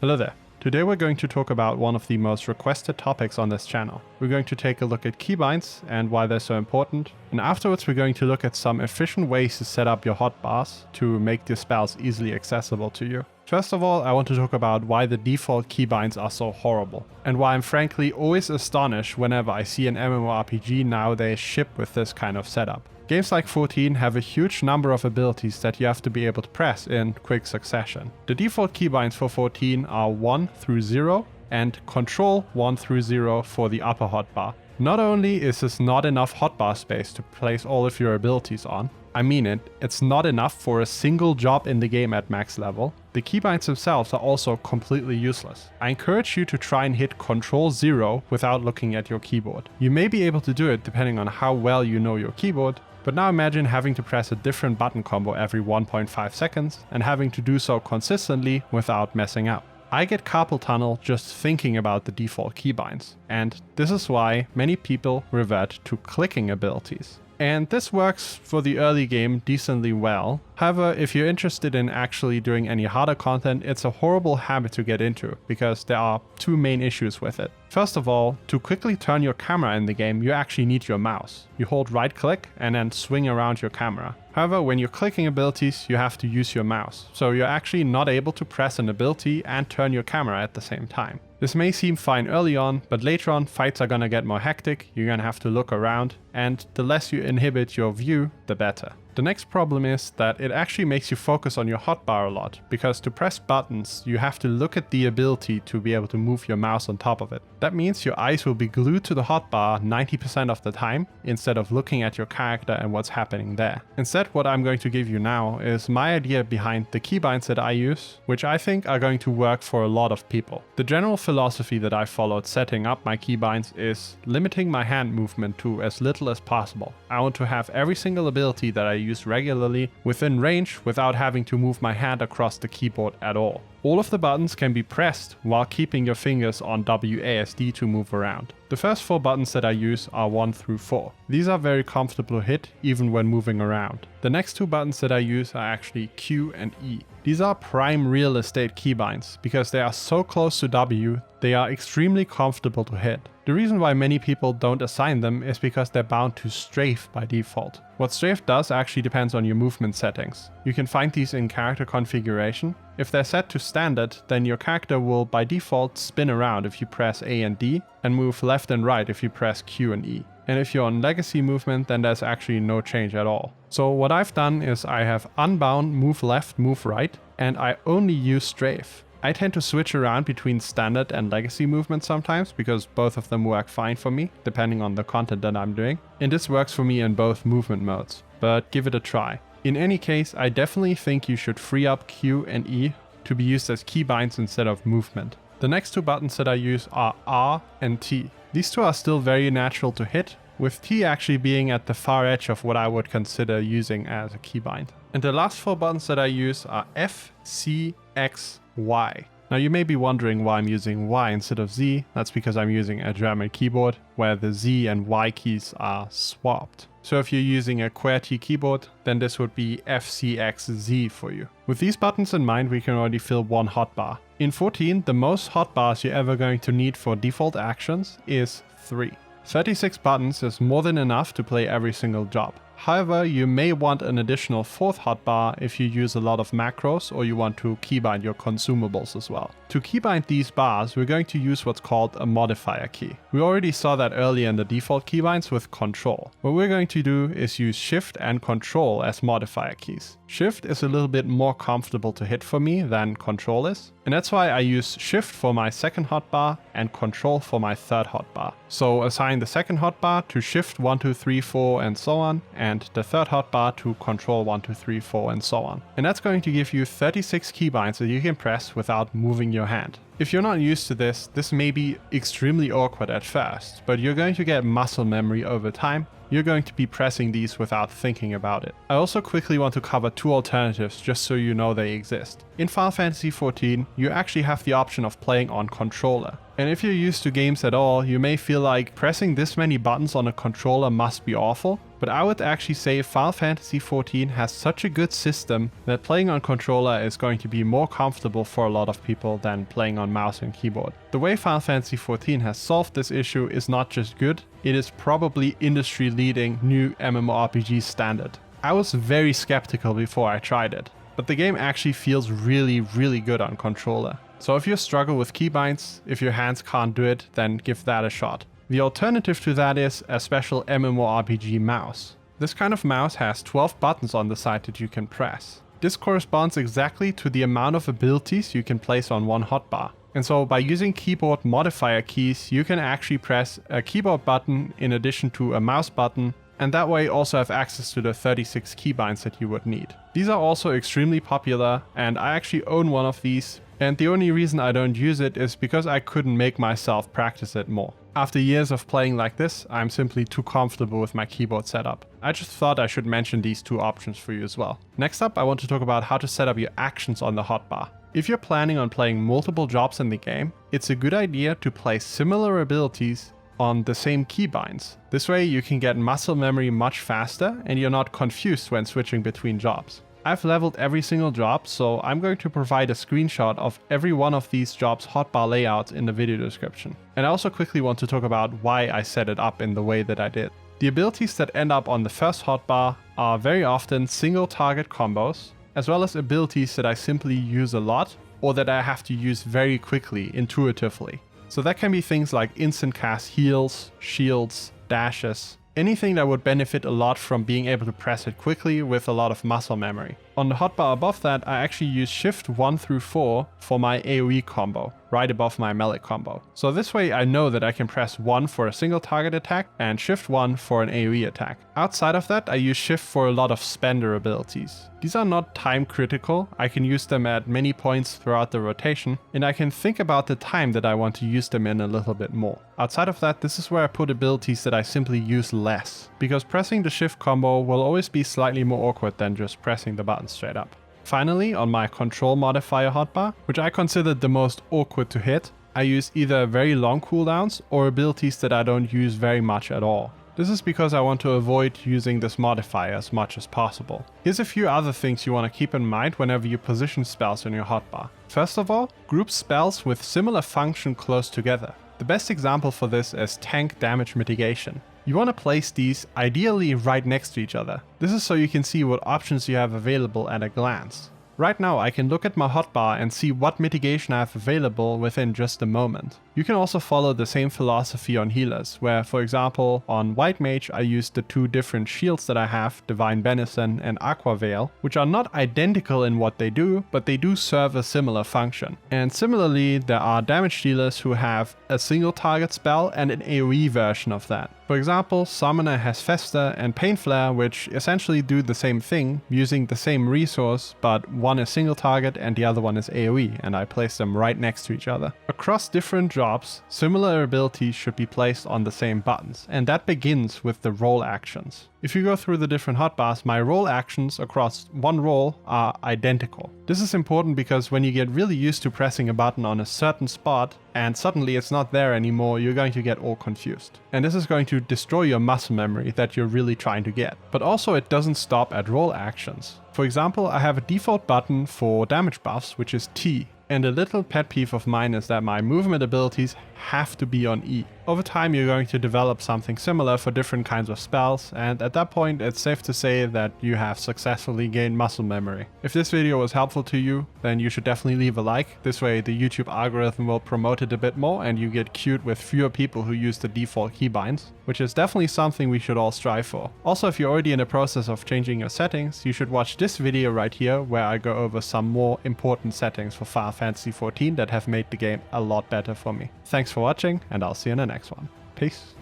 Hello there. Today we're going to talk about one of the most requested topics on this channel. We're going to take a look at keybinds and why they're so important, and afterwards we're going to look at some efficient ways to set up your hotbars to make the spells easily accessible to you. First of all, I want to talk about why the default keybinds are so horrible, and why I'm frankly always astonished whenever I see an MMORPG nowadays ship with this kind of setup. Games like 14 have a huge number of abilities that you have to be able to press in quick succession. The default keybinds for 14 are 1 through 0 and control 1 through 0 for the upper hotbar. Not only is this not enough hotbar space to place all of your abilities on, I mean it's not enough for a single job in the game at max level. The keybinds themselves are also completely useless. I encourage you to try and hit Ctrl 0 without looking at your keyboard. You may be able to do it depending on how well you know your keyboard, but now imagine having to press a different button combo every 1.5 seconds and having to do so consistently without messing up. I get carpal tunnel just thinking about the default keybinds, and this is why many people revert to clicking abilities. And this works for the early game decently well. However, if you're interested in actually doing any harder content, it's a horrible habit to get into because there are two main issues with it. First of all, to quickly turn your camera in the game, you actually need your mouse. You hold right click and then swing around your camera. However, when you're clicking abilities, you have to use your mouse. So you're actually not able to press an ability and turn your camera at the same time. This may seem fine early on, but later on fights are gonna get more hectic, you're gonna have to look around, and the less you inhibit your view, the better. The next problem is that it actually makes you focus on your hotbar a lot, because to press buttons, you have to look at the ability to be able to move your mouse on top of it. That means your eyes will be glued to the hotbar 90% of the time, instead of looking at your character and what's happening there. Instead, what I'm going to give you now is my idea behind the keybinds that I use, which I think are going to work for a lot of people. The general philosophy that I followed setting up my keybinds is limiting my hand movement to as little as possible. I want to have every single ability that I use regularly within range without having to move my hand across the keyboard at all. All of the buttons can be pressed while keeping your fingers on WASD to move around. The first 4 buttons that I use are 1 through 4. These are very comfortable to hit even when moving around. The next 2 buttons that I use are actually Q and E. These are prime real estate keybinds because they are so close to W, they are extremely comfortable to hit. The reason why many people don't assign them is because they're bound to strafe by default. What strafe does actually depends on your movement settings. You can find these in character configuration. If they're set to standard, then your character will by default spin around if you press A and D, and move left and right if you press Q and E. And if you're on legacy movement, then there's actually no change at all. So what I've done is I have unbound, move left, move right, and I only use strafe. I tend to switch around between standard and legacy movement sometimes because both of them work fine for me, depending on the content that I'm doing. And this works for me in both movement modes, but give it a try. In any case, I definitely think you should free up Q and E to be used as keybinds instead of movement. The next 2 buttons that I use are R and T. These 2 are still very natural to hit, with T actually being at the far edge of what I would consider using as a keybind. And the last 4 buttons that I use are F, C, X, Y. Now you may be wondering why I'm using Y instead of Z. That's because I'm using a German keyboard where the Z and Y keys are swapped. So if you're using a QWERTY keyboard, then this would be FCXZ for you. With these buttons in mind, we can already fill 1 hotbar. In 14, the most hotbars you're ever going to need for default actions is 3. 36 buttons is more than enough to play every single job. However, you may want an additional 4th hotbar if you use a lot of macros or you want to keybind your consumables as well. To keybind these bars, we're going to use what's called a modifier key. We already saw that earlier in the default keybinds with control. What we're going to do is use shift and control as modifier keys. Shift is a little bit more comfortable to hit for me than control is, and that's why I use shift for my 2nd hotbar and control for my 3rd hotbar. So assign the 2nd hotbar to shift 1, 2, 3, 4 and so on, and the 3rd hotbar to control 1, 2, 3, 4 and so on. And that's going to give you 36 keybinds that you can press without moving your hand. If you're not used to this, this may be extremely awkward at first, but you're going to get muscle memory over time. You're going to be pressing these without thinking about it. I also quickly want to cover 2 alternatives just so you know they exist. In Final Fantasy XIV, you actually have the option of playing on controller. And if you're used to games at all, you may feel like pressing this many buttons on a controller must be awful. but I would actually say Final Fantasy XIV has such a good system that playing on controller is going to be more comfortable for a lot of people than playing on mouse and keyboard. The way Final Fantasy XIV has solved this issue is not just good, it is probably industry-leading new MMORPG standard. I was very skeptical before I tried it, but the game actually feels really good on controller. So if you struggle with keybinds, if your hands can't do it, then give that a shot. The alternative to that is a special MMORPG mouse. This kind of mouse has 12 buttons on the side that you can press. This corresponds exactly to the amount of abilities you can place on one hotbar. And so by using keyboard modifier keys, you can actually press a keyboard button in addition to a mouse button, and that way also have access to the 36 keybinds that you would need. These are also extremely popular, and I actually own one of these. And the only reason I don't use it is because I couldn't make myself practice it more. After years of playing like this, I'm simply too comfortable with my keyboard setup. I just thought I should mention these two options for you as well. Next up, I want to talk about how to set up your actions on the hotbar. If you're planning on playing multiple jobs in the game, it's a good idea to place similar abilities on the same keybinds. This way you can get muscle memory much faster and you're not confused when switching between jobs. I've leveled every single job, so I'm going to provide a screenshot of every one of these jobs' hotbar layouts in the video description. And I also quickly want to talk about why I set it up in the way that I did. The abilities that end up on the first hotbar are very often single target combos, as well as abilities that I simply use a lot or that I have to use very quickly, intuitively. So that can be things like instant cast heals, shields, dashes, anything that would benefit a lot from being able to press it quickly with a lot of muscle memory. On the hotbar above that, I actually use Shift 1 through 4 for my AoE combo, right above my melee combo. So this way I know that I can press 1 for a single target attack and Shift 1 for an AoE attack. Outside of that, I use Shift for a lot of spender abilities. These are not time critical, I can use them at many points throughout the rotation, and I can think about the time that I want to use them in a little bit more. Outside of that, this is where I put abilities that I simply use less, because pressing the Shift combo will always be slightly more awkward than just pressing the button straight up. Finally, on my control modifier hotbar, which I considered the most awkward to hit, I use either very long cooldowns or abilities that I don't use very much at all. This is because I want to avoid using this modifier as much as possible. Here's a few other things you want to keep in mind whenever you position spells in your hotbar. First of all, group spells with similar function close together. The best example for this is tank damage mitigation. You want to place these ideally right next to each other. This is so you can see what options you have available at a glance. Right now I can look at my hotbar and see what mitigation I have available within just a moment. You can also follow the same philosophy on healers, where for example on White Mage I use the two different shields that I have, Divine Benison and Aqua Veil, which are not identical in what they do, but they do serve a similar function. And similarly there are damage dealers who have a single target spell and an AoE version of that. For example, Summoner has Fester and Pain Flare, which essentially do the same thing, using the same resource, but one is single target and the other one is AoE, and I place them right next to each other. Across different jobs, similar abilities should be placed on the same buttons, and that begins with the role actions. If you go through the different hotbars, my role actions across one role are identical. This is important because when you get really used to pressing a button on a certain spot and suddenly it's not there anymore, you're going to get all confused. And this is going to destroy your muscle memory that you're really trying to get. But also it doesn't stop at role actions. For example, I have a default button for damage buffs, which is T. And a little pet peeve of mine is that my movement abilities have to be on E. Over time you're going to develop something similar for different kinds of spells, and at that point it's safe to say that you have successfully gained muscle memory. If this video was helpful to you, then you should definitely leave a like. This way the YouTube algorithm will promote it a bit more and you get queued with fewer people who use the default keybinds, which is definitely something we should all strive for. Also, if you're already in the process of changing your settings, you should watch this video right here where I go over some more important settings for Final Fantasy XIV that have made the game a lot better for me. Thanks for watching, and I'll see you in the next one. Peace.